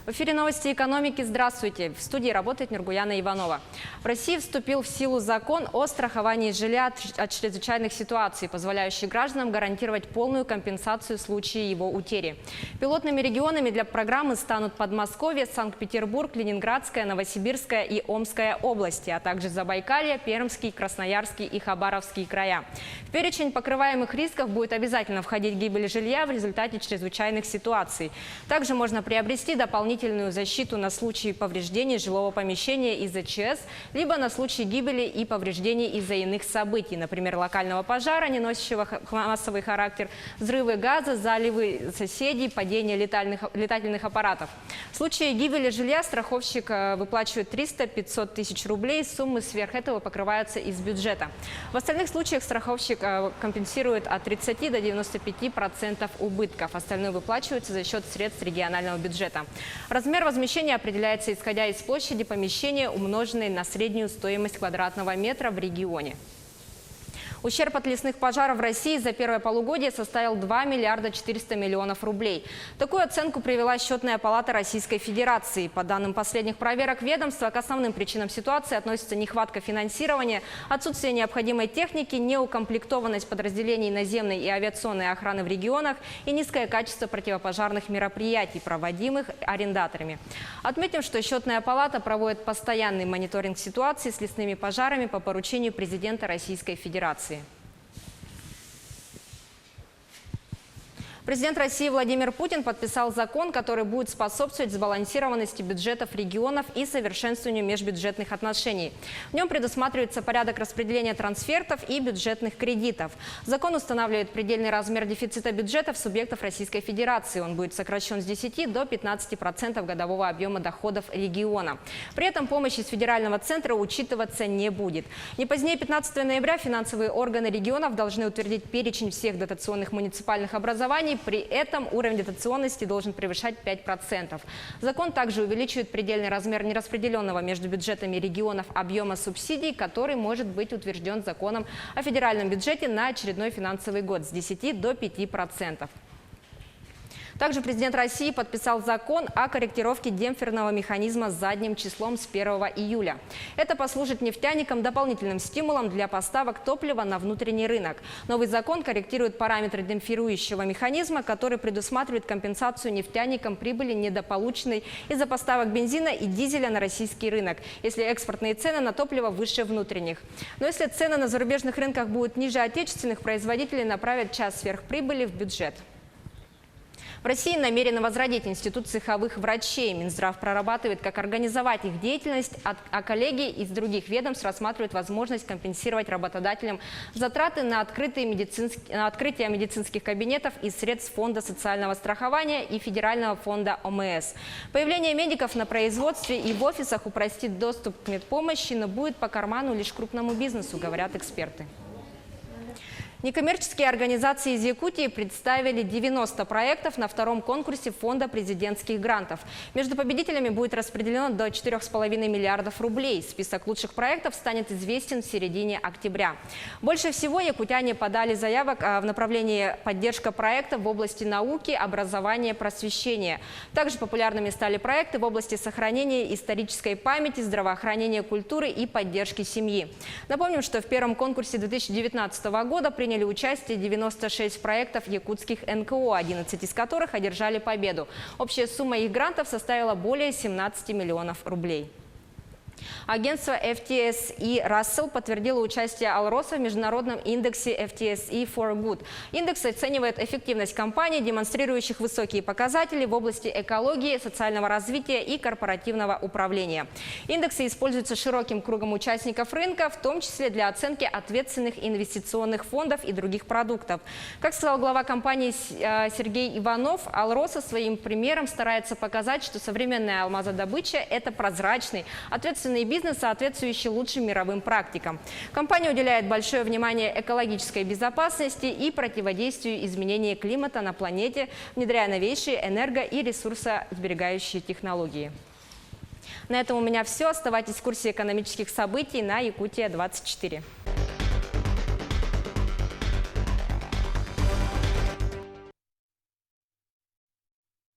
В эфире новости экономики. Здравствуйте. В студии работает Нургуяна Иванова. В России вступил в силу закон о страховании жилья от чрезвычайных ситуаций, позволяющий гражданам гарантировать полную компенсацию в случае его утери. Пилотными регионами для программы станут Подмосковье, Санкт-Петербург, Ленинградская, Новосибирская и Омская области, а также Забайкалье, Пермский, Красноярский и Хабаровский края. В перечень покрываемых рисков будет обязательно входить гибель жилья в результате чрезвычайных ситуаций. Также можно приобрести дополнительную защиту на случай повреждений жилого помещения из-за ЧС, либо на случай гибели и повреждений из-за иных событий, например, локального пожара, не носящего массовый характер, взрывы газа, заливы соседей, падение летательных аппаратов. В случае гибели жилья страховщик выплачивает 300-500 тысяч рублей, суммы сверх этого покрываются из бюджета. В остальных случаях страховщик компенсирует от 30 до 95% убытков, остальное выплачивается за счет средств регионального бюджета. Размер возмещения определяется исходя из площади помещения, умноженной на среднюю стоимость квадратного метра в регионе. Ущерб от лесных пожаров в России за первое полугодие составил 2 миллиарда 400 миллионов рублей. Такую оценку привела Счетная палата Российской Федерации. По данным последних проверок ведомства, к основным причинам ситуации относятся нехватка финансирования, отсутствие необходимой техники, неукомплектованность подразделений наземной и авиационной охраны в регионах и низкое качество противопожарных мероприятий, проводимых арендаторами. Отметим, что Счетная палата проводит постоянный мониторинг ситуации с лесными пожарами по поручению президента Российской Федерации. Президент России Владимир Путин подписал закон, который будет способствовать сбалансированности бюджетов регионов и совершенствованию межбюджетных отношений. В нем предусматривается порядок распределения трансфертов и бюджетных кредитов. Закон устанавливает предельный размер дефицита бюджетов субъектов Российской Федерации. Он будет сокращен с 10 до 15% годового объема доходов региона. При этом помощь из федерального центра учитываться не будет. Не позднее 15 ноября финансовые органы регионов должны утвердить перечень всех дотационных муниципальных образований. При этом уровень дотационности должен превышать 5%. Закон также увеличивает предельный размер нераспределенного между бюджетами регионов объема субсидий, который может быть утвержден законом о федеральном бюджете на очередной финансовый год с 10 до 5%. Также президент России подписал закон о корректировке демпферного механизма задним числом с 1 июля. Это послужит нефтяникам дополнительным стимулом для поставок топлива на внутренний рынок. Новый закон корректирует параметры демпфирующего механизма, который предусматривает компенсацию нефтяникам прибыли, недополученной из-за поставок бензина и дизеля на российский рынок, если экспортные цены на топливо выше внутренних. Но если цены на зарубежных рынках будут ниже отечественных, производители направят часть сверхприбыли в бюджет. В России намерены возродить институт цеховых врачей. Минздрав прорабатывает, как организовать их деятельность, а коллеги из других ведомств рассматривают возможность компенсировать работодателям затраты на открытие медицинских кабинетов из средств Фонда социального страхования и Федерального фонда ОМС. Появление медиков на производстве и в офисах упростит доступ к медпомощи, но будет по карману лишь крупному бизнесу, говорят эксперты. Некоммерческие организации из Якутии представили 90 проектов на втором конкурсе Фонда президентских грантов. Между победителями будет распределено до 4,5 миллиардов рублей. Список лучших проектов станет известен в середине октября. Больше всего якутяне подали заявок в направлении поддержка проектов в области науки, образования, просвещения. Также популярными стали проекты в области сохранения исторической памяти, здравоохранения, культуры и поддержки семьи. Напомним, что в первом конкурсе 2019 года приняли участие 96 проектов якутских НКО, 11 из которых одержали победу. Общая сумма их грантов составила более 17 миллионов рублей. Агентство FTSE Russell подтвердило участие Алроса в международном индексе FTSE for Good. Индекс оценивает эффективность компаний, демонстрирующих высокие показатели в области экологии, социального развития и корпоративного управления. Индексы используются широким кругом участников рынка, в том числе для оценки ответственных инвестиционных фондов и других продуктов. Как сказал глава компании Сергей Иванов, Алроса своим примером старается показать, что современная алмазодобыча – это прозрачный, ответственный бизнес, соответствующий лучшим мировым практикам. Компания уделяет большое внимание экологической безопасности и противодействию изменения климата на планете, внедряя новейшие энерго- и ресурсосберегающие технологии. На этом у меня все. Оставайтесь в курсе экономических событий на Якутия-24.